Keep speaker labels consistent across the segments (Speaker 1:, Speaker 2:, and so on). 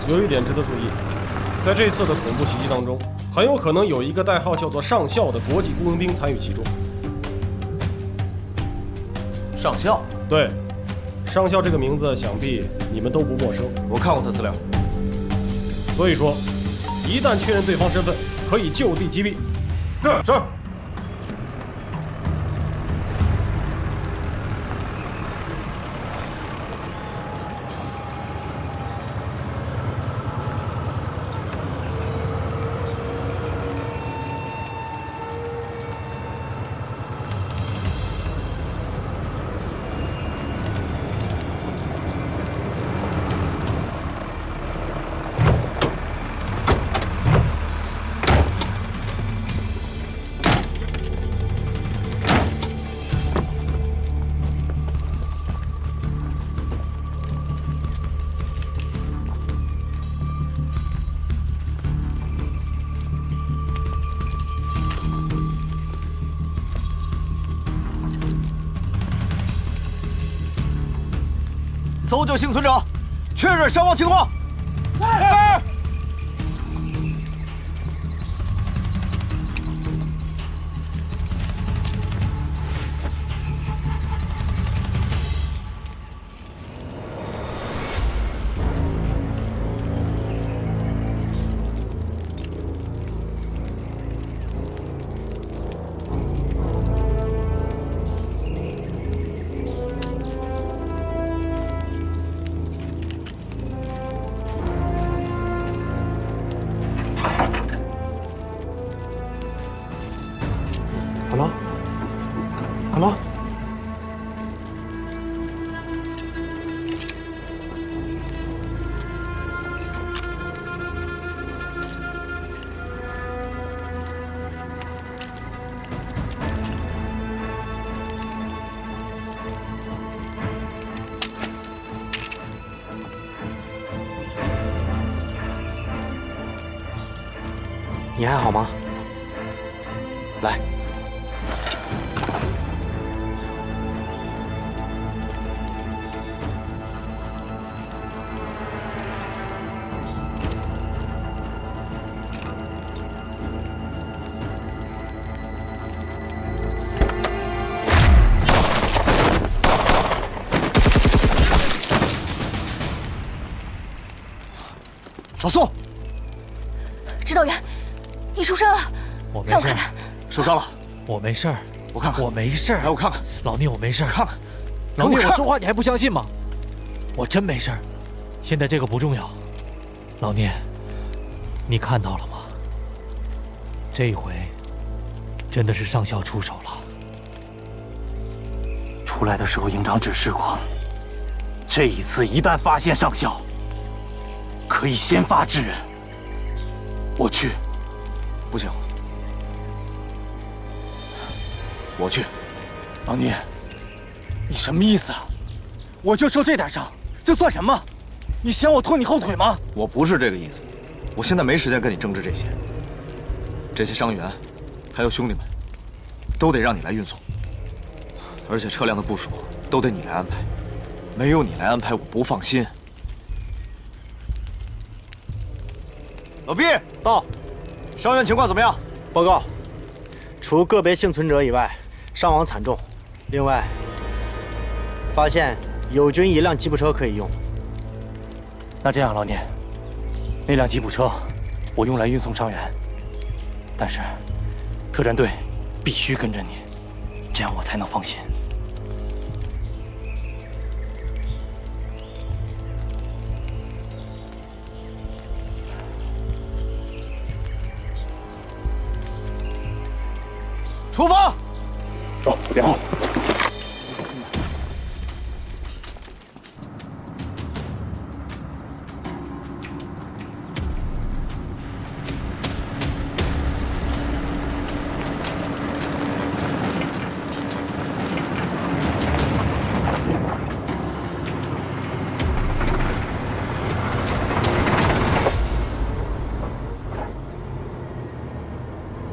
Speaker 1: 有一点值得注意，在这次的恐怖袭击当中，很有可能有一个代号叫做上校的国际雇佣兵参与其中。
Speaker 2: 上校？
Speaker 1: 对，上校这个名字想必你们都不陌生。
Speaker 2: 我看过他资料。
Speaker 1: 所以说，一旦确认对方身份，可以就地击毙。
Speaker 2: 是。搜救幸存者，确认伤亡情况。是。
Speaker 3: Hello？ 你还好吗？来。
Speaker 2: 老宋，
Speaker 4: 指导员，你受伤了，
Speaker 3: 我没事。
Speaker 4: 让我看看。
Speaker 2: 受伤了？
Speaker 3: 我没事儿。
Speaker 2: 我看看。
Speaker 3: 我没事儿。
Speaker 2: 来，我看看。
Speaker 3: 老聂，我没事儿。
Speaker 2: 看看。
Speaker 3: 老聂，我说话你还不相信吗？我真没事儿。现在这个不重要。老聂，你看到了吗？这一回，真的是上校出手了。出来的时候，营长指示过，这一次一旦发现上校，可以先发制人。我去。
Speaker 2: 不行，我去。
Speaker 3: 老聂，你什么意思啊？我就受这点伤，这算什么？你嫌我拖你后腿吗？
Speaker 2: 我不是这个意思，我现在没时间跟你争执这些。这些伤员，还有兄弟们，都得让你来运送，而且车辆的部署都得你来安排，没有你来安排，我不放心。老毕到，伤员情况怎么样？
Speaker 5: 报告，除个别幸存者以外，伤亡惨重。另外，发现友军一辆吉普车可以用。
Speaker 3: 那这样，老聂，那辆吉普车我用来运送伤员，但是特战队必须跟着你，这样我才能放心。
Speaker 2: 出发！
Speaker 3: 走，别后。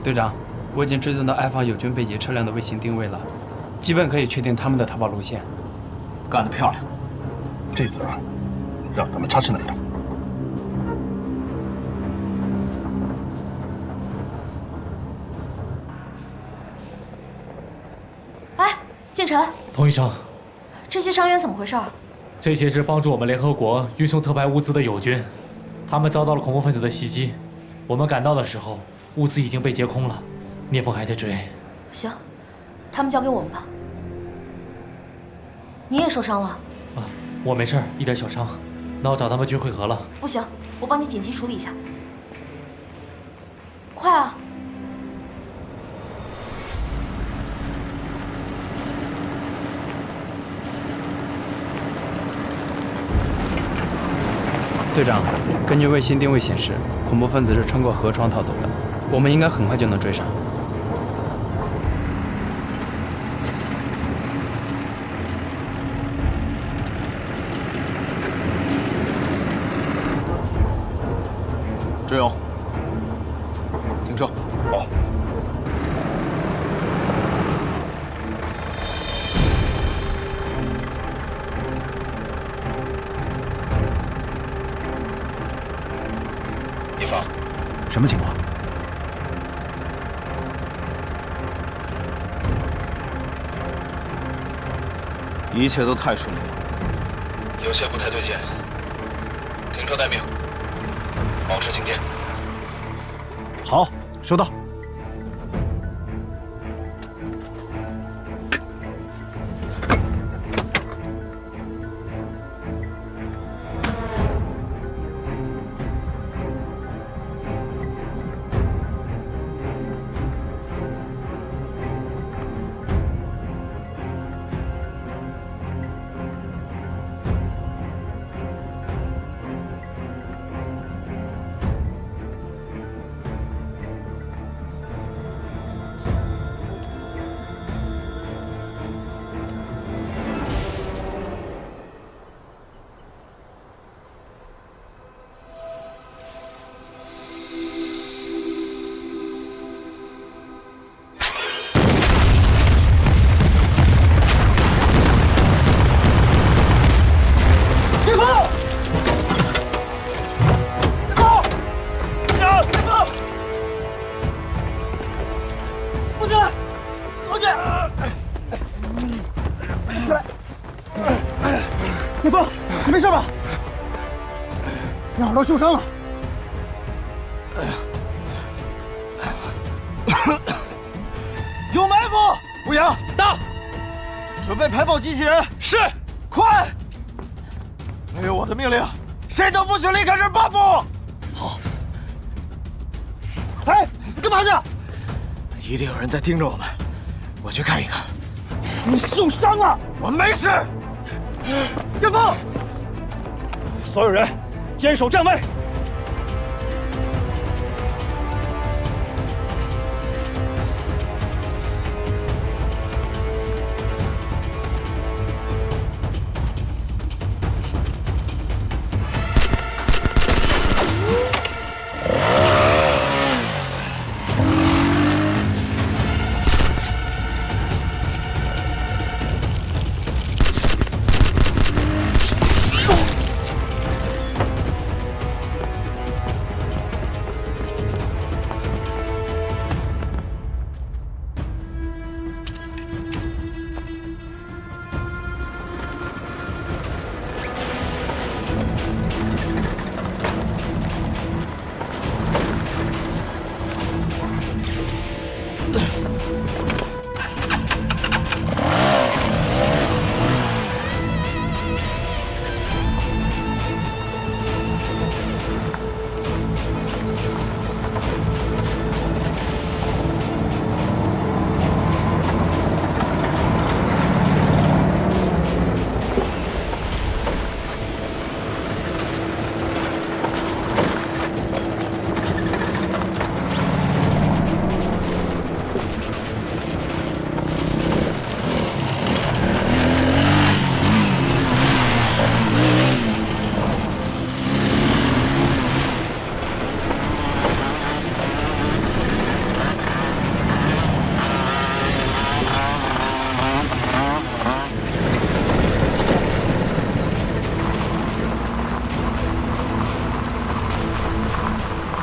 Speaker 6: 队长，我已经追踪到埃方友军被劫车辆的卫星定位了，基本可以确定他们的逃跑路线。
Speaker 2: 干得漂亮！
Speaker 7: 这次让他们插翅难逃。
Speaker 4: 晨，
Speaker 3: 童医生，
Speaker 4: 这些伤员怎么回事？
Speaker 3: 这些是帮助我们联合国运送特派物资的友军，他们遭到了恐怖分子的袭击。我们赶到的时候，物资已经被劫空了，聂风还在追。
Speaker 4: 行，他们交给我们吧。你也受伤了？
Speaker 3: 啊，我没事儿，一点小伤。那我找他们军会合了。
Speaker 4: 不行，我帮你紧急处理一下。快啊！
Speaker 6: 队长，根据卫星定位显示，恐怖分子是穿过河床逃走的，我们应该很快就能追上。
Speaker 2: 志勇，停车。好。
Speaker 7: 聂风，什么情况？
Speaker 2: 一切都太顺利了，
Speaker 7: 有些不太对劲。停车待命，保持警戒。
Speaker 5: 好，收到。
Speaker 8: 聂风，你没事吧？你耳朵受伤了。
Speaker 5: 有埋伏！
Speaker 2: 吴阳，
Speaker 3: 到，
Speaker 2: 准备排爆机器人。
Speaker 3: 是。
Speaker 2: 快！没有我的命令，谁都不许离开这半步。
Speaker 8: 好。哎，你干嘛去？
Speaker 2: 一定有人在盯着我们，我去看一看。
Speaker 8: 你受伤了？
Speaker 2: 我没事。
Speaker 8: 聂风，所有人坚守站位。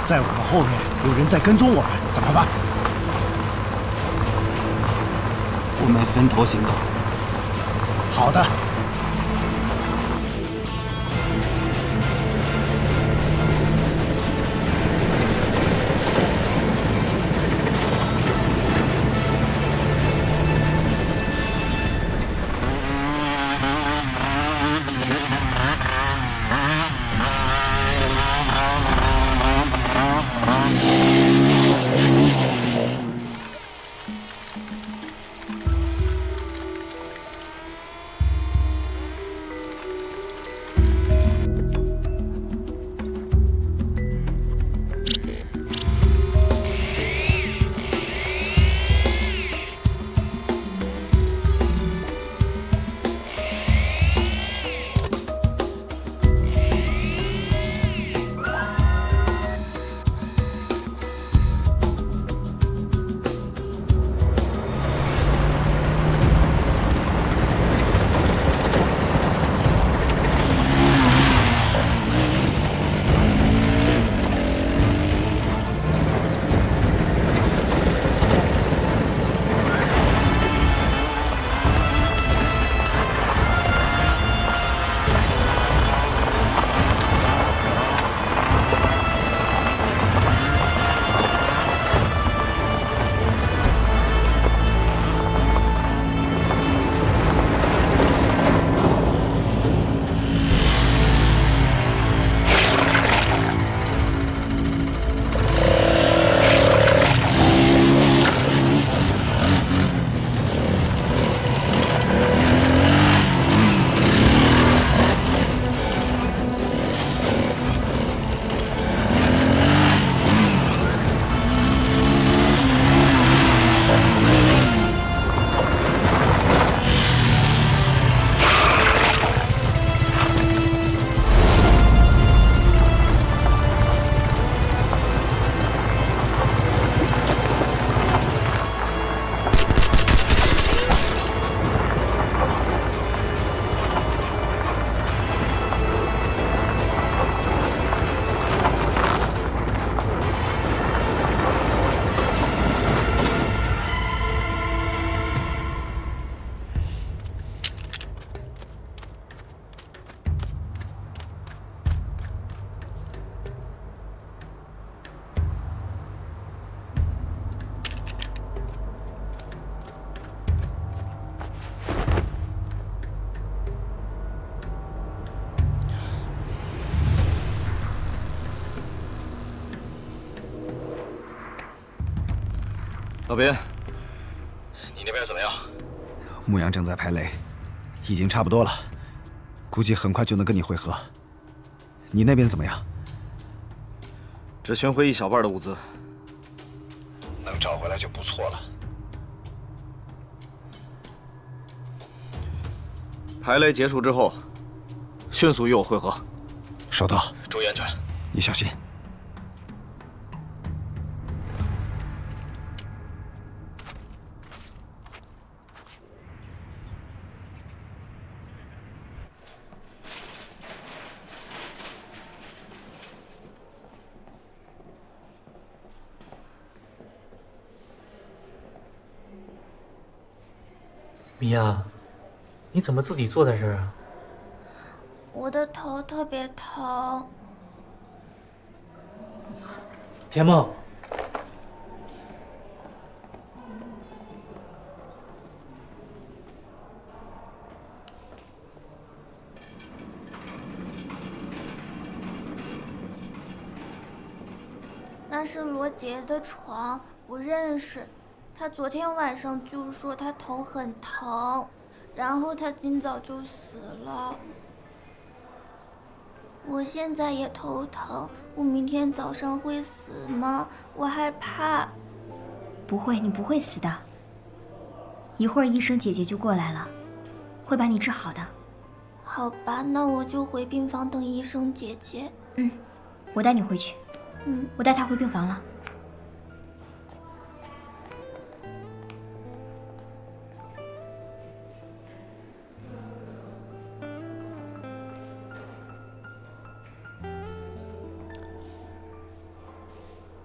Speaker 8: 在我们后面有人在跟踪我们，怎么办？
Speaker 6: 我们分头行动，
Speaker 8: 好的。
Speaker 2: 老边，
Speaker 7: 你那边怎么样？
Speaker 9: 牧羊正在排雷，已经差不多了，估计很快就能跟你会合。你那边怎么样？
Speaker 2: 只寻回一小半的物资，
Speaker 7: 能找回来就不错了。
Speaker 2: 排雷结束之后，迅速与我会合。
Speaker 9: 收到。
Speaker 7: 注意安全。
Speaker 9: 你小心。
Speaker 3: 米娅，你怎么自己坐在这儿啊？
Speaker 4: 我的头特别疼。
Speaker 3: 田梦，
Speaker 4: 那是罗杰的床，我认识。他昨天晚上就说他头很疼，然后他今早就死了。我现在也头疼，我明天早上会死吗？我害怕。
Speaker 10: 不会，你不会死的。一会儿医生姐姐就过来了，会把你治好的。
Speaker 4: 好吧，那我就回病房等医生姐姐。
Speaker 10: 嗯，我带你回去。我带她回病房了。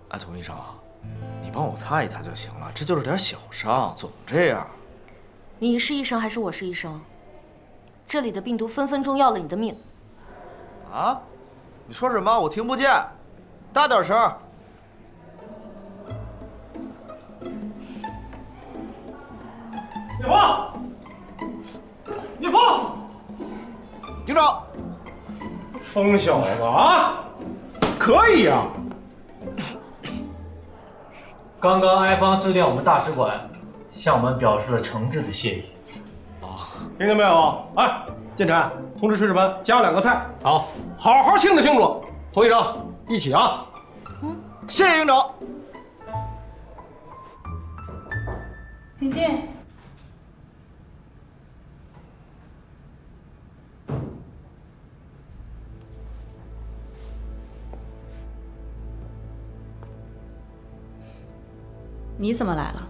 Speaker 2: 哎，童医生，你帮我擦一擦就行了，这就是点小伤，总这样。
Speaker 11: 你是医生还是我是医生？这里的病毒分分钟要了你的命。
Speaker 2: 啊？你说什么？我听不见，大点声。
Speaker 1: 聂风，聂风，
Speaker 2: 警长，
Speaker 1: 疯小子啊，可以呀！
Speaker 3: 刚刚埃方致电我们大使馆，向我们表示了诚挚的谢意。
Speaker 1: 听见没有？哎，建成，通知炊事班加2个菜。
Speaker 3: 好，
Speaker 1: 好好庆祝庆祝。佟医生，一起啊！
Speaker 2: 谢谢营长。
Speaker 12: 请进。你怎么来了？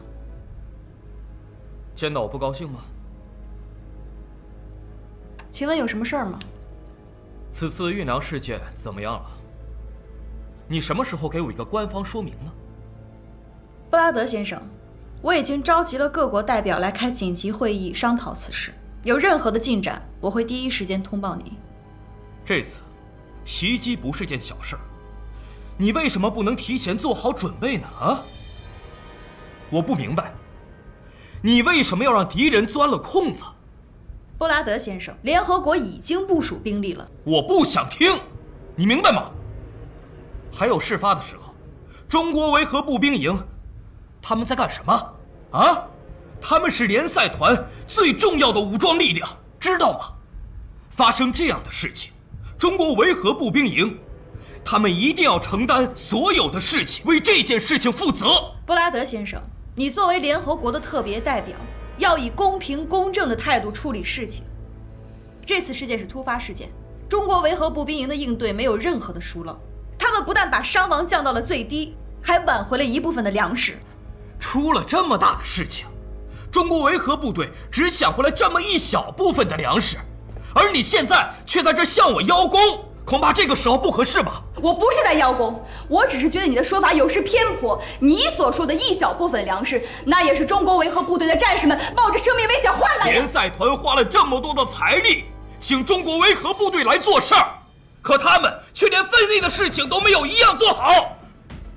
Speaker 13: 见到我不高兴吗？
Speaker 12: 请问有什么事儿吗？
Speaker 13: 此次运粮事件怎么样了？你什么时候给我一个官方说明呢？
Speaker 12: 布拉德先生，我已经召集了各国代表来开紧急会议商讨此事，有任何的进展，我会第一时间通报你。
Speaker 13: 这次袭击不是件小事儿，你为什么不能提前做好准备呢？啊？我不明白，你为什么要让敌人钻了空子？
Speaker 12: 布拉德先生，联合国已经部署兵力了。
Speaker 13: 我不想听，你明白吗？还有事发的时候，中国维和步兵营，他们在干什么？啊？他们是联赛团最重要的武装力量，知道吗？发生这样的事情，中国维和步兵营，他们一定要承担所有的事情，为这件事情负责。
Speaker 12: 布拉德先生，你作为联合国的特别代表，要以公平公正的态度处理事情。这次事件是突发事件，中国维和步兵营的应对没有任何的疏漏，他们不但把伤亡降到了最低，还挽回了一部分的粮食。
Speaker 13: 出了这么大的事情，中国维和部队只抢回来这么一小部分的粮食，而你现在却在这向我邀功，恐怕这个时候不合适吧？
Speaker 12: 我不是在邀功，我只是觉得你的说法有失偏颇。你所说的一小部分粮食，那也是中国维和部队的战士们冒着生命危险换来的。
Speaker 13: 联赛团花了这么多的财力，请中国维和部队来做事儿，可他们却连分内的事情都没有一样做好，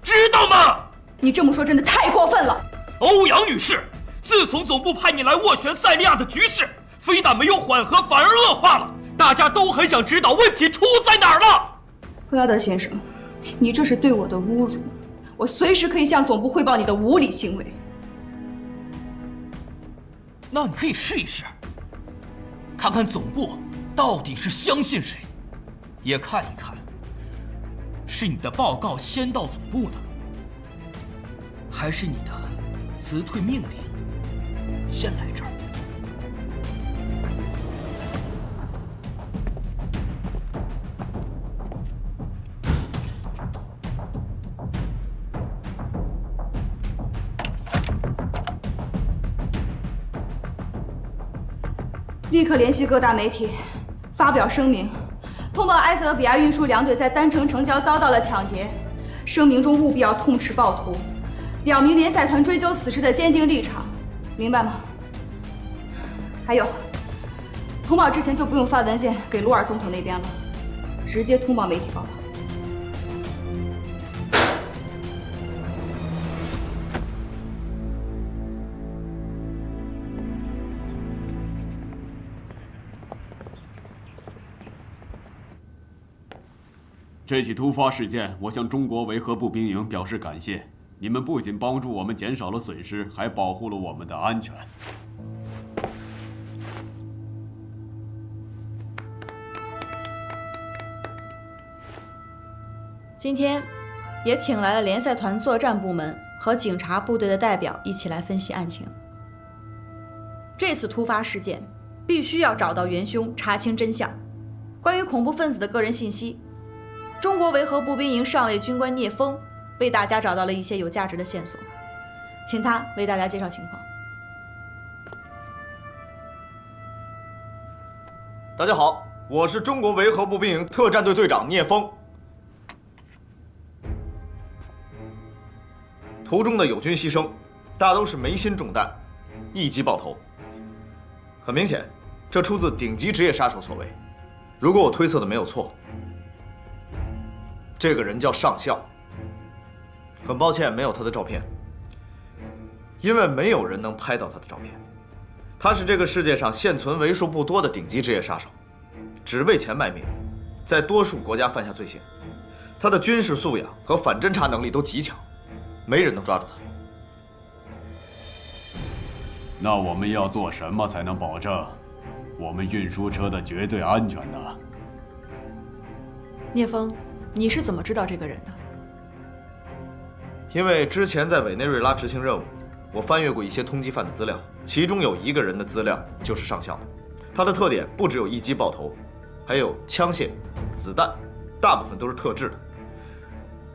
Speaker 13: 知道吗？
Speaker 12: 你这么说真的太过分了。
Speaker 13: 欧阳女士，自从总部派你来斡旋塞利亚的局势，非但没有缓和，反而恶化了。大家都很想知道问题出在哪儿了。
Speaker 12: 布拉德先生，你这是对我的侮辱，我随时可以向总部汇报你的无理行为。
Speaker 13: 那你可以试一试，看看总部到底是相信谁，也看一看是你的报告先到总部的，还是你的辞退命令先来这儿。
Speaker 12: 立刻联系各大媒体，发表声明，通报埃塞俄比亚运输粮队在丹城城郊遭到了抢劫。声明中务必要痛斥暴徒，表明联赛团追究此事的坚定立场，明白吗？还有，通报之前就不用发文件给鲁尔总统那边了，直接通报媒体报道。
Speaker 14: 这起突发事件，我向中国维和步兵营表示感谢。你们不仅帮助我们减少了损失，还保护了我们的安全。
Speaker 12: 今天，也请来了联赛团作战部门和警察部队的代表一起来分析案情。这次突发事件，必须要找到元凶，查清真相。关于恐怖分子的个人信息，中国维和步兵营上尉军官聂风为大家找到了一些有价值的线索，请他为大家介绍情况。
Speaker 2: 大家好，我是中国维和步兵营特战队队长聂风。途中的友军牺牲，大都是眉心中弹，一击爆头。很明显，这出自顶级职业杀手所为。如果我推测的没有错，这个人叫上校。很抱歉，没有他的照片，因为没有人能拍到他的照片。他是这个世界上现存为数不多的顶级职业杀手，只为钱卖命，在多数国家犯下罪行。他的军事素养和反侦察能力都极强，没人能抓住他。
Speaker 14: 那我们要做什么才能保证我们运输车的绝对安全呢？
Speaker 12: 聂风，你是怎么知道这个人的？
Speaker 2: 因为之前在委内瑞拉执行任务，我翻阅过一些通缉犯的资料，其中有一个人的资料就是上校的。他的特点不只有一击爆头，还有枪械、子弹，大部分都是特制的。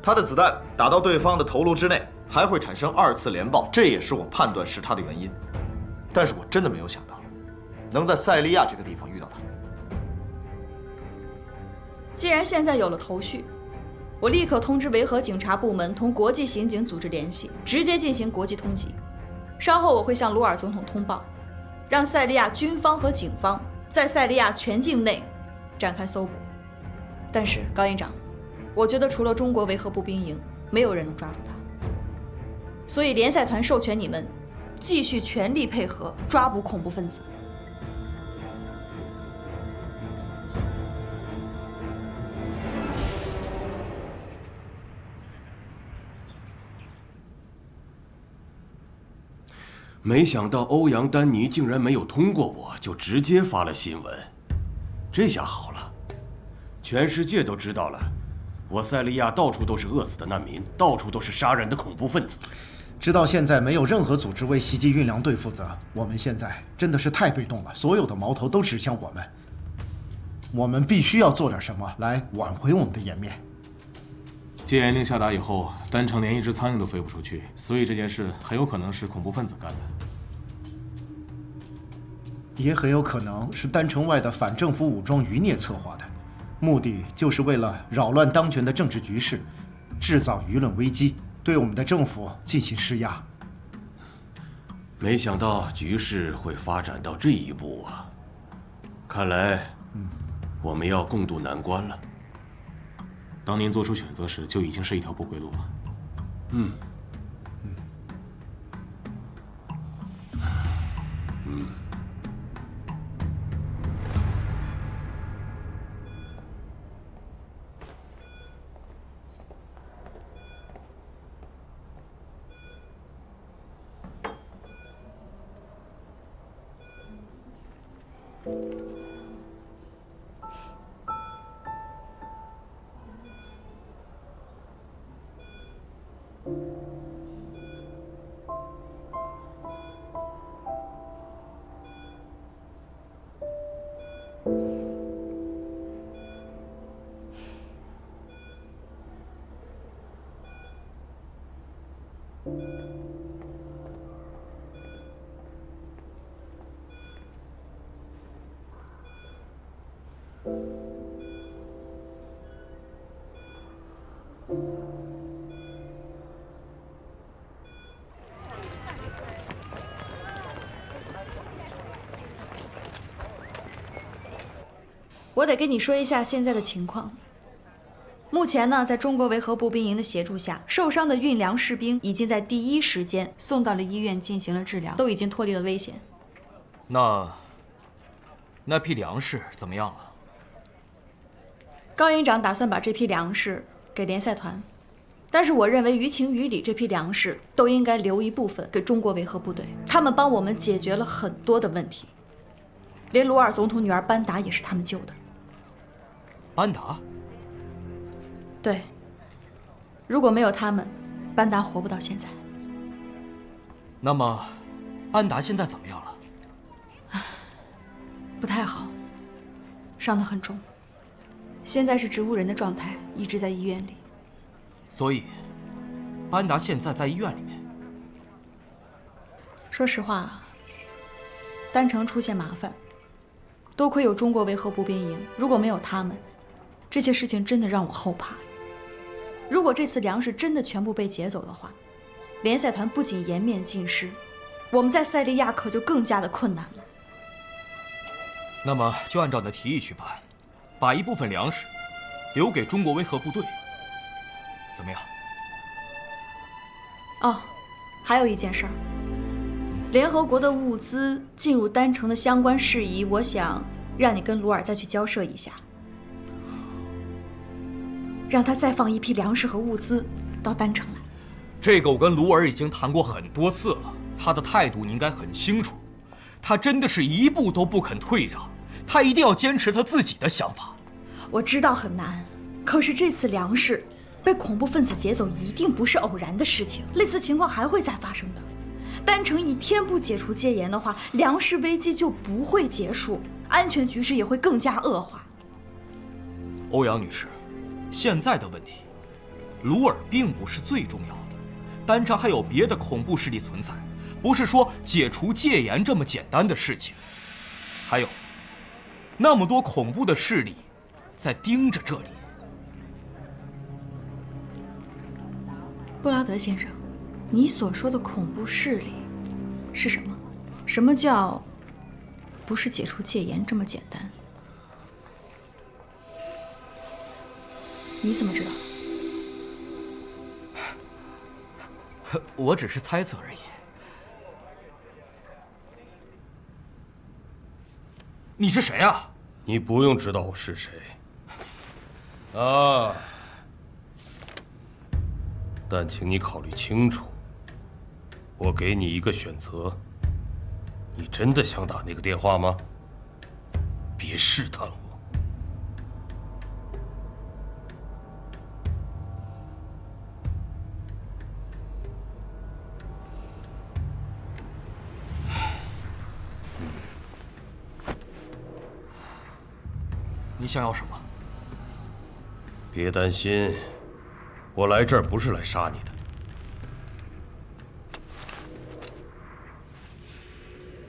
Speaker 2: 他的子弹打到对方的头颅之内，还会产生2次连爆，这也是我判断是他的原因。但是我真的没有想到，能在塞利亚这个地方遇到他。
Speaker 12: 既然现在有了头绪，我立刻通知维和警察部门同国际刑警组织联系，直接进行国际通缉。稍后我会向鲁尔总统通报，让塞利亚军方和警方在塞利亚全境内展开搜捕。但是高营长，我觉得除了中国维和步兵营，没有人能抓住他。所以联赛团授权你们继续全力配合抓捕恐怖分子。
Speaker 1: 没想到欧阳丹尼竟然没有通过我，就直接发了新闻。这下好了，全世界都知道了，我塞利亚到处都是饿死的难民，到处都是杀人的恐怖分子。
Speaker 8: 直到现在，没有任何组织为袭击运粮队负责。我们现在真的是太被动了，所有的矛头都指向我们。我们必须要做点什么来挽回我们的颜面。
Speaker 15: 戒严令下达以后，单城连一只苍蝇都飞不出去，所以这件事很有可能是恐怖分子干的，
Speaker 8: 也很有可能是单城外的反政府武装余孽策划的，目的就是为了扰乱当权的政治局势，制造舆论危机，对我们的政府进行施压。
Speaker 1: 没想到局势会发展到这一步啊！看来，我们要共度难关了。
Speaker 15: 当您做出选择时，就已经是一条不归路了。
Speaker 12: 我得跟你说一下现在的情况。目前呢，在中国维和步兵营的协助下，受伤的运粮士兵已经在第一时间送到了医院进行了治疗，都已经脱离了危险。
Speaker 13: 那批粮食怎么样了？
Speaker 12: 高营长打算把这批粮食给联赛团，但是我认为于情于理，这批粮食都应该留一部分给中国维和部队，他们帮我们解决了很多的问题，连鲁尔总统女儿班达也是他们救的。
Speaker 13: 班达？
Speaker 12: 对，如果没有他们，班达活不到现在。
Speaker 13: 那么，班达现在怎么样了？
Speaker 12: 不太好，伤得很重，现在是植物人的状态，一直在医院里。
Speaker 13: 所以，班达现在在医院里面。
Speaker 12: 说实话，单城出现麻烦，多亏有中国维和步兵营，如果没有他们，这些事情真的让我后怕。如果这次粮食真的全部被劫走的话，联赛团不仅颜面尽失，我们在塞利亚可就更加的困难了。
Speaker 13: 那么就按照你的提议去办，把一部分粮食留给中国维和部队，怎么样？
Speaker 12: 哦，还有一件事儿，联合国的物资进入丹城的相关事宜，我想让你跟鲁尔再去交涉一下，让他再放一批粮食和物资到丹城来。
Speaker 13: 这个我跟鲁尔已经谈过很多次了，他的态度你应该很清楚，他真的是一步都不肯退让，他一定要坚持他自己的想法。
Speaker 12: 我知道很难，可是这次粮食被恐怖分子劫走一定不是偶然的事情，类似情况还会再发生的。丹城一天不解除戒严的话，粮食危机就不会结束，安全局势也会更加恶化。
Speaker 13: 欧阳女士，现在的问题，鲁尔并不是最重要的，丹城还有别的恐怖势力存在，不是说解除戒严这么简单的事情。还有，那么多恐怖的势力在盯着这里。
Speaker 12: 布拉德先生，你所说的恐怖势力是什么？什么叫不是解除戒严这么简单？你怎么知道？
Speaker 13: 我只是猜测而已。你是谁啊？
Speaker 1: 你不用知道我是谁。啊！但请你考虑清楚，我给你一个选择，你真的想打那个电话吗？别试探我。
Speaker 13: 你想要什么？
Speaker 1: 别担心，我来这儿不是来杀你的。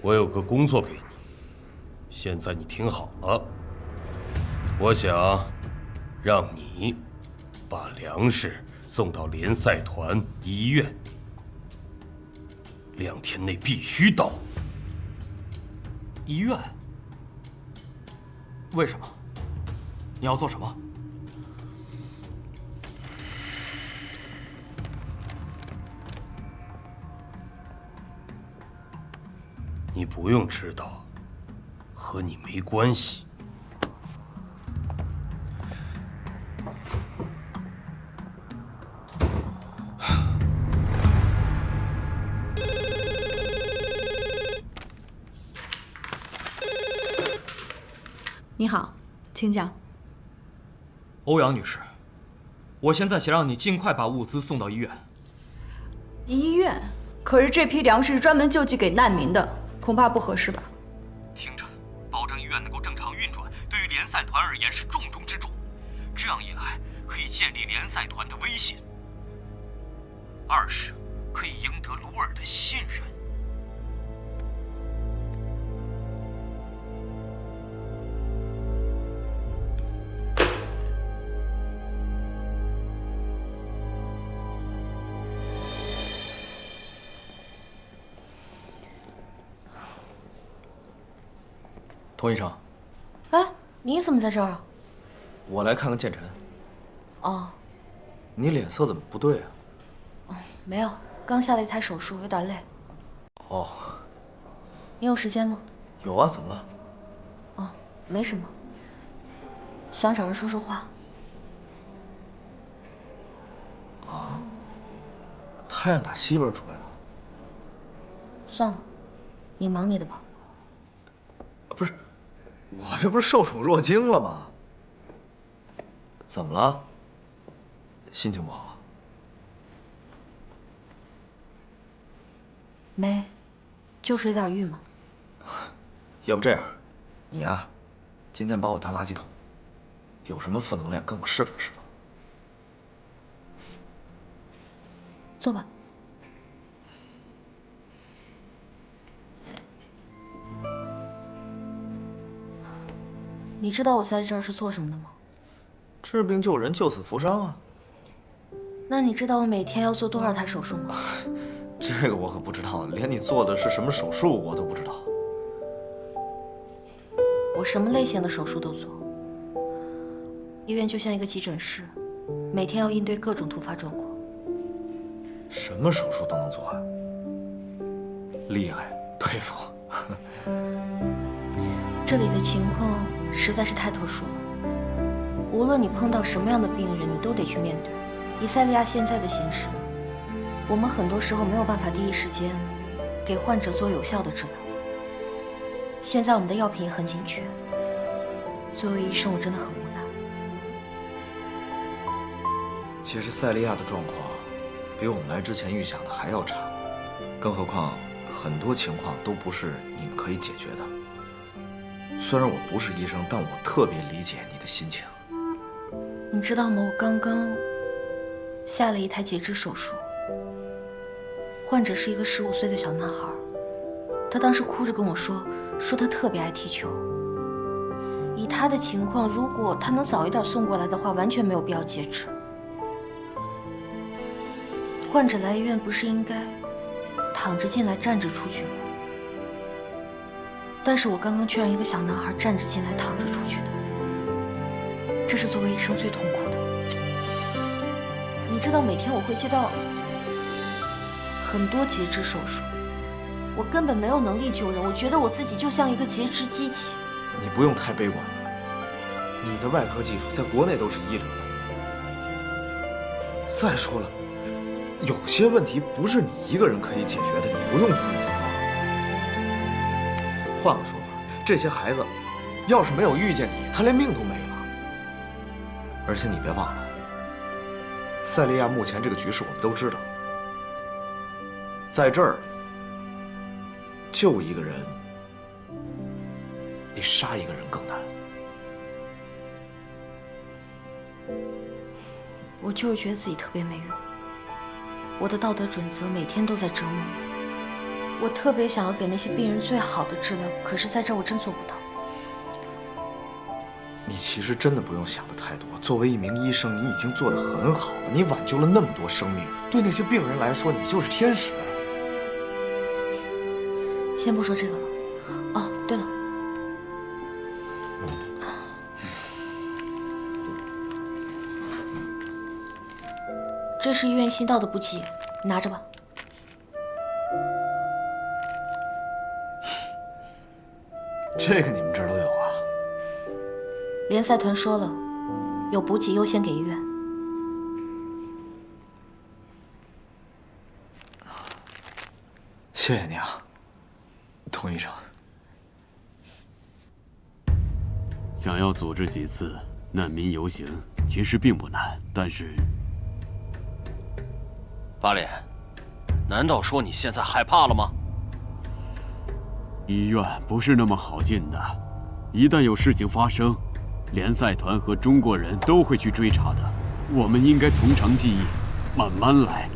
Speaker 1: 我有个工作给你，现在你听好了。我想让你把粮食送到联赛团医院，2天内必须到。
Speaker 13: 医院？为什么？你要做什么？
Speaker 1: 你不用知道，和你没关系。
Speaker 12: 你好，请讲。
Speaker 13: 欧阳女士，我现在想让你尽快把物资送到医院。
Speaker 12: 医院？可是这批粮食是专门救济给难民的，恐怕不合适吧？
Speaker 13: 听着，保证医院能够正常运转，对于联赛团而言是重中之重。这样一来，可以建立联赛团的威信；二是可以赢得鲁尔的信任。
Speaker 2: 童医生，
Speaker 11: 哎，你怎么在这儿啊？
Speaker 2: 我来看看建晨。
Speaker 11: 哦，
Speaker 2: 你脸色怎么不对啊？
Speaker 11: 没有，刚下了一台手术，有点累。
Speaker 2: 哦，
Speaker 11: 你有时间吗？
Speaker 2: 有啊，怎么了？
Speaker 11: 哦，没什么，想找人说说话。
Speaker 2: 啊，太阳打西边出来了。
Speaker 11: 算了，你忙你的吧。
Speaker 2: 不是，我这不是受宠若惊了吗？怎么了？心情不好？
Speaker 11: 没，就是有点郁闷。
Speaker 2: 要不这样，你呀，今天把我当垃圾桶，有什么负能量跟我释放释放。
Speaker 11: 坐吧。你知道我在这儿是做什么的吗？
Speaker 2: 治病救人，救死扶伤啊。
Speaker 11: 那你知道我每天要做多少台手术吗？
Speaker 2: 这个我可不知道，连你做的是什么手术我都不知道。
Speaker 11: 我什么类型的手术都做。医院就像一个急诊室，每天要应对各种突发状况。
Speaker 2: 什么手术都能做啊？厉害，佩服。
Speaker 11: 这里的情况实在是太特殊了，无论你碰到什么样的病人，你都得去面对。以塞利亚现在的形势，我们很多时候没有办法第一时间给患者做有效的治疗。现在我们的药品也很紧缺，作为医生，我真的很无奈。
Speaker 2: 其实塞利亚的状况比我们来之前预想的还要差，更何况很多情况都不是你们可以解决的。虽然我不是医生，但我特别理解你的心情。
Speaker 11: 你知道吗？我刚刚下了一台截肢手术，患者是一个15岁的小男孩，他当时哭着跟我说他特别爱踢球。以他的情况，如果他能早一点送过来的话，完全没有必要截肢。患者来医院不是应该躺着进来站着出去吗？但是我刚刚却让一个小男孩站着进来躺着出去的，这是作为医生最痛苦的。你知道每天我会接到很多截肢手术，我根本没有能力救人，我觉得我自己就像一个截肢机器。
Speaker 2: 你不用太悲观了，你的外科技术在国内都是一流的。再说了，有些问题不是你一个人可以解决的，你不用自责。换个说法，这些孩子要是没有遇见你，他连命都没了。而且你别忘了，塞利亚目前这个局势我们都知道，在这儿救一个人比杀一个人更难。
Speaker 11: 我就是觉得自己特别没用，我的道德准则每天都在折磨我。我特别想要给那些病人最好的治疗，可是在这儿我真做不到。
Speaker 2: 你其实真的不用想的太多。作为一名医生，你已经做得很好了，你挽救了那么多生命，对那些病人来说，你就是天使。
Speaker 11: 先不说这个了。哦，对了，这是医院新到的补给，你拿着吧。
Speaker 2: 这个你们这儿都有啊？
Speaker 11: 联赛团说了，有补给优先给医院。
Speaker 2: 谢谢你啊，童医生。
Speaker 14: 想要组织几次难民游行，其实并不难，但是……
Speaker 16: 八脸，难道说你现在害怕了吗？
Speaker 14: 医院不是那么好进的，一旦有事情发生，联赛团和中国人都会去追查的。我们应该从长计议，慢慢来。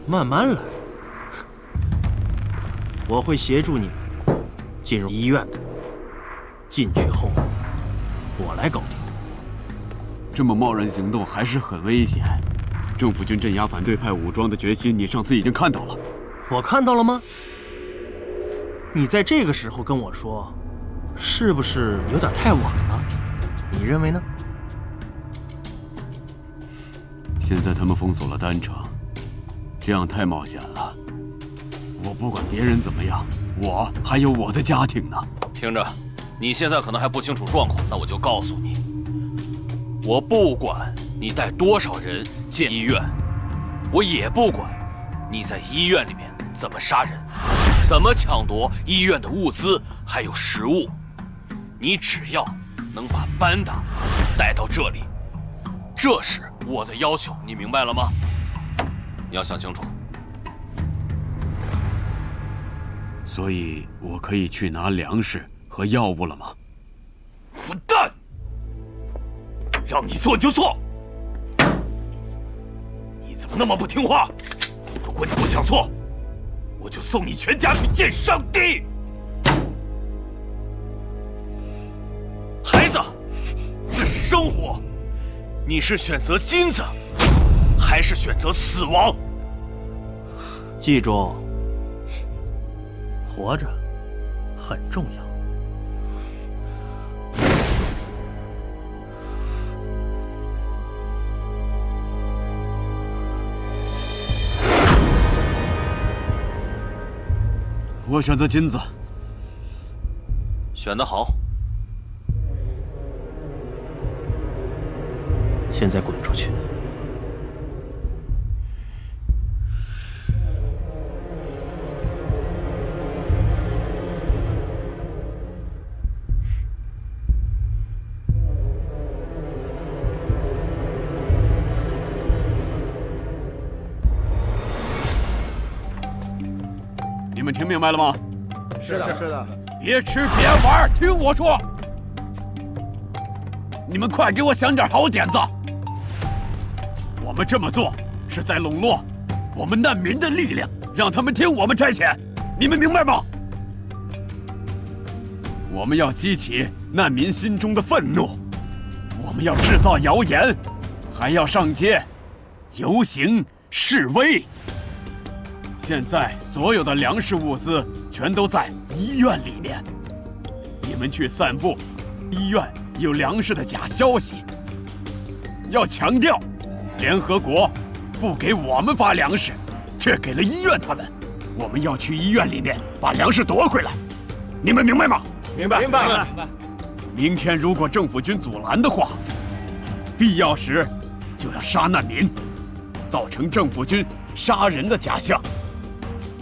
Speaker 17: 慢慢来。我会协助你们进入医院的。进去后，我来搞定。
Speaker 14: 这么贸然行动还是很危险。政府军镇压反对派武装的决心，你上次已经看到了。
Speaker 17: 我看到了吗？你在这个时候跟我说，是不是有点太晚了？你认为呢？
Speaker 14: 现在他们封锁了丹城，这样太冒险了。我不管别人怎么样，我还有我的家庭呢。
Speaker 16: 听着，你现在可能还不清楚状况，那我就告诉你，我不管你带多少人进医院，我也不管你在医院里面怎么杀人，怎么抢夺医院的物资还有食物，你只要能把班达带到这里，这是我的要求，你明白了吗？你要想清楚。
Speaker 14: 所以我可以去拿粮食和药物了吗？
Speaker 13: 混蛋！让你做就做！你怎么那么不听话？如果你不想做，我就送你全家去见上帝！
Speaker 16: 孩子，这是生活，你是选择金子，还是选择死亡？
Speaker 17: 记住，活着很重要。
Speaker 14: 我选择金子。
Speaker 16: 选得好。
Speaker 17: 现在滚出去！
Speaker 14: 你们听明白了吗？
Speaker 8: 是的，是的。
Speaker 14: 别吃别玩，听我说。你们快给我想点好点子。我们这么做是在笼络我们难民的力量，让他们听我们差遣。你们明白吗？我们要激起难民心中的愤怒，我们要制造谣言，还要上街游行示威。现在所有的粮食物资全都在医院里面，你们去散布医院有粮食的假消息，要强调联合国不给我们发粮食，却给了医院他们。我们要去医院里面把粮食夺回来，你们明白吗？
Speaker 15: 明白，明白，明白。
Speaker 14: 明天如果政府军阻拦的话，必要时就要杀难民，造成政府军杀人的假象，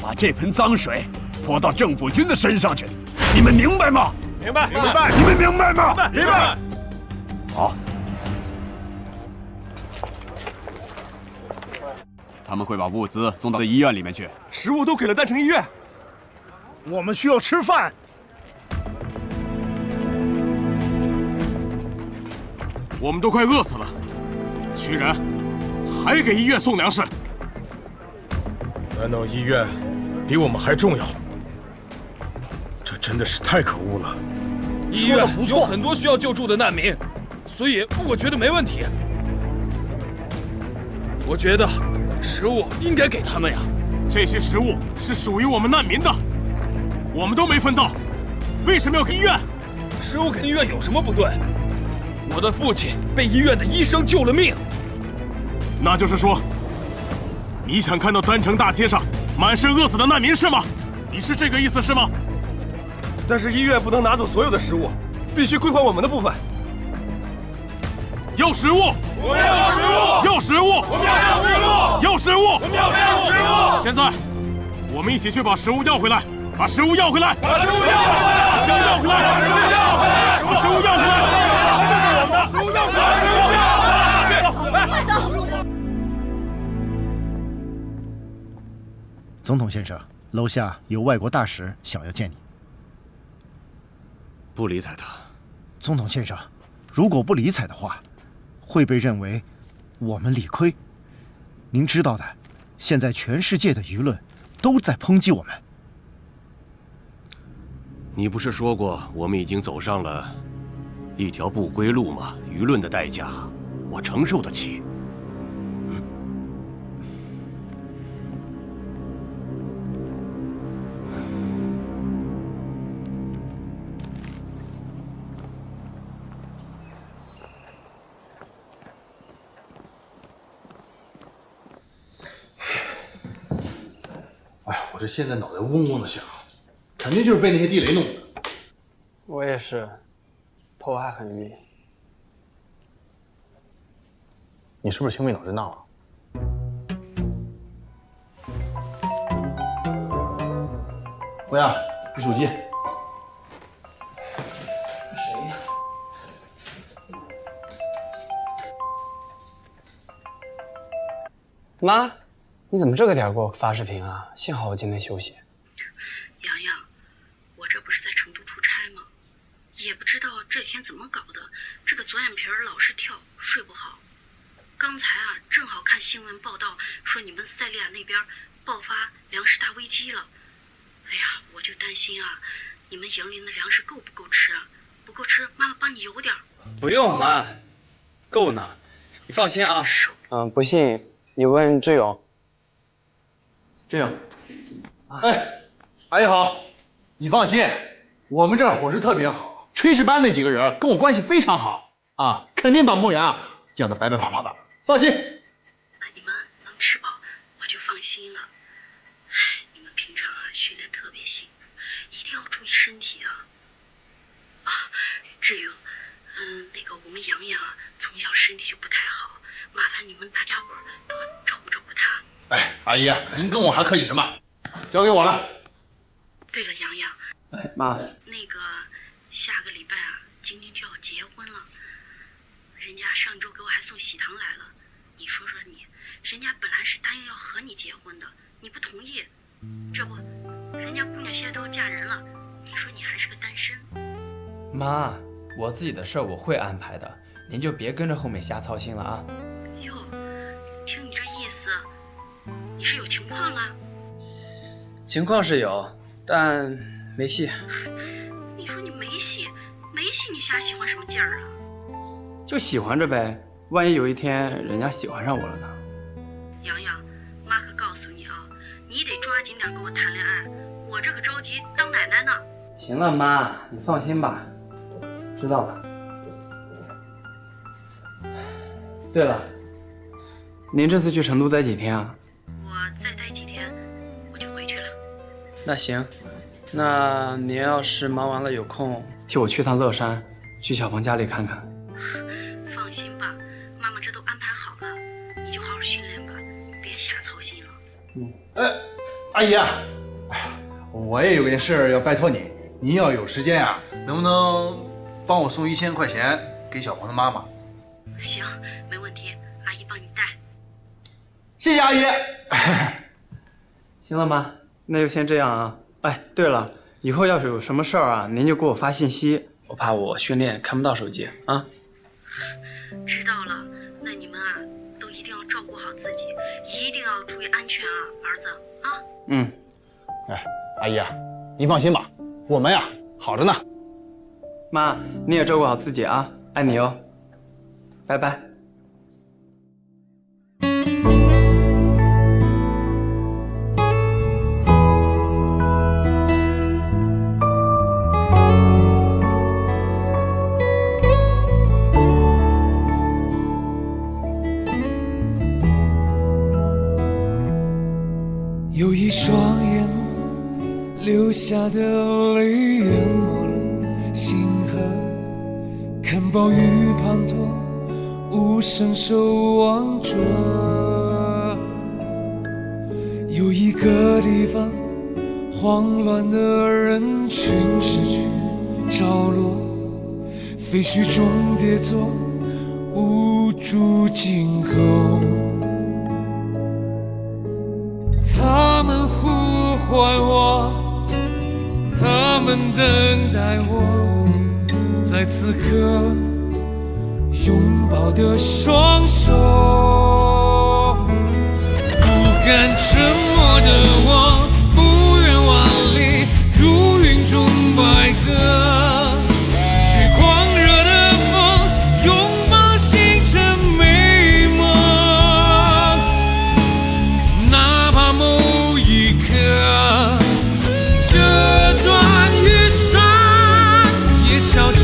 Speaker 14: 把这盆脏水泼到政府军的身上去。你们明白吗？
Speaker 15: 明白，明白。
Speaker 14: 你们明白吗？
Speaker 15: 明白。
Speaker 14: 好。他们会把物资送到医院里面去。
Speaker 1: 食物都给了丹城医院，
Speaker 8: 我们需要吃饭。
Speaker 15: 我们都快饿死了，居然还给医院送粮食？难道医院比我们还重要？这真的是太可恶了。
Speaker 13: 医院有很多需要救助的难民，所以我觉得没问题。我觉得食物应该给他们呀。
Speaker 15: 这些食物是属于我们难民的，我们都没分到，为什么要给医院？
Speaker 13: 食物给医院有什么不对？我的父亲被医院的医生救了命。
Speaker 15: 那就是说，你想看到丹城大街上满是饿死的难民是吗？你是这个意思是吗？
Speaker 1: 但是医院不能拿走所有的食物，必须归还我们的部分。
Speaker 15: 要食物，
Speaker 13: 我们要食物！
Speaker 15: 要食物，
Speaker 13: 我们要食物！
Speaker 15: 要食物，
Speaker 13: 我们要食物！
Speaker 15: 现在，我们一起去把食物要回来，把食物要回来，
Speaker 13: 把食物要回来，
Speaker 15: 把食物要回来，
Speaker 13: 把食物要回来，
Speaker 15: 把食物要回来，这是我们的，食物要回来，食物要回来！
Speaker 8: 总统先生，楼下有外国大使想要见你。
Speaker 1: 不理睬他。
Speaker 8: 总统先生，如果不理睬的话，会被认为我们理亏。您知道的，现在全世界的舆论都在抨击我们。
Speaker 1: 你不是说过我们已经走上了一条不归路吗？舆论的代价，我承受得起。
Speaker 17: 哎呀，我这现在脑袋嗡嗡的响，肯定就是被那些地雷弄的。
Speaker 6: 我也是，头还很晕。
Speaker 17: 你是不是青梅脑震荡了？欧阳，你手机。
Speaker 6: 谁呀？妈，你怎么这个点给我发视频啊？幸好我今天休息。
Speaker 18: 洋洋，我这不是在成都出差吗？也不知道这几天怎么搞的，这个左眼皮老是跳，睡不好。刚才啊，正好看新闻报道说你们塞利亚那边爆发粮食大危机了。哎呀，我就担心啊，你们营里的粮食够不够吃啊？不够吃，妈妈帮你邮点。
Speaker 6: 不用妈，够呢，你放心啊。不信你问志勇。
Speaker 17: 志勇，哎，阿姨好，你放心，我们这儿伙食特别好，炊事班那几个人跟我关系非常好啊，肯定把牧羊养得白白胖胖的，放心。
Speaker 18: 那你们能吃饱，我就放心了。哎，你们平常啊训练特别辛苦。定要注意身体啊！啊，志勇，那个我们洋洋啊，从小身体就不太好，麻烦你们大家伙多照顾照顾他。
Speaker 17: 哎，阿姨，您跟我还客气什么？交给我了。
Speaker 18: 对了，洋洋，
Speaker 6: 哎，妈，
Speaker 18: 那个下个礼拜啊，晶晶就要结婚了，人家上周给我还送喜糖来了，你说说你，人家本来是答应要和你结婚的，你不同意，这不，人家姑娘现在都要嫁人了，你说你还是个单身。
Speaker 6: 妈，我自己的事儿我会安排的，您就别跟着后面瞎操心了啊。
Speaker 18: 哟，听你这意思，你是有情况了？
Speaker 6: 情况是有，但没戏。
Speaker 18: 你说你没戏，没戏，你瞎喜欢什么劲儿啊？
Speaker 6: 就喜欢着呗，万一有一天人家喜欢上我了呢？
Speaker 18: 洋洋，妈可告诉你啊，你得抓紧点跟我谈恋爱，我这个着急当奶奶呢。
Speaker 6: 行了，妈，你放心吧，知道了。对了，您这次去成都待几天啊？
Speaker 18: 我再待几天，我就回去了。
Speaker 6: 那行，那您要是忙完了有空，替我去趟乐山，去小鹏家里看看。
Speaker 18: 放心吧，妈妈这都安排好了，你就好好训练吧，别瞎操心了。
Speaker 17: 阿姨啊，哎呀，我也有件事要拜托你，您要有时间啊，能不能帮我送1000块钱给小鹏的妈妈？
Speaker 18: 行，没问题，阿姨帮你带。
Speaker 17: 谢谢阿姨。
Speaker 6: 行了妈，那就先这样啊。哎，对了，以后要是有什么事儿啊，您就给我发信息，我怕我训练看不到手机啊。
Speaker 18: 知道了，那你们啊都一定要照顾好自己，一定要注意安全啊，儿子啊。
Speaker 6: 嗯。
Speaker 17: 哎，阿姨啊，您放心吧，我们呀好着呢。
Speaker 6: 妈，你也照顾好自己啊，爱你哦。拜拜。
Speaker 19: 有一双眼眸流下的泪淹没了星河，看暴雨滂沱，无声守望着。有一个地方，慌乱的人群失去着落，废墟中跌坐，无助惊恐。他们呼唤我，他们等待我，在此刻拥抱的双手。不敢沉默的我，不愿往里如云中白鸽，追狂热的风，拥抱星辰美梦。哪怕某一刻，这段雨伞也笑着，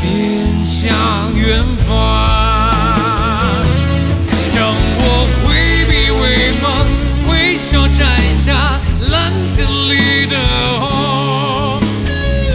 Speaker 19: 便向远方。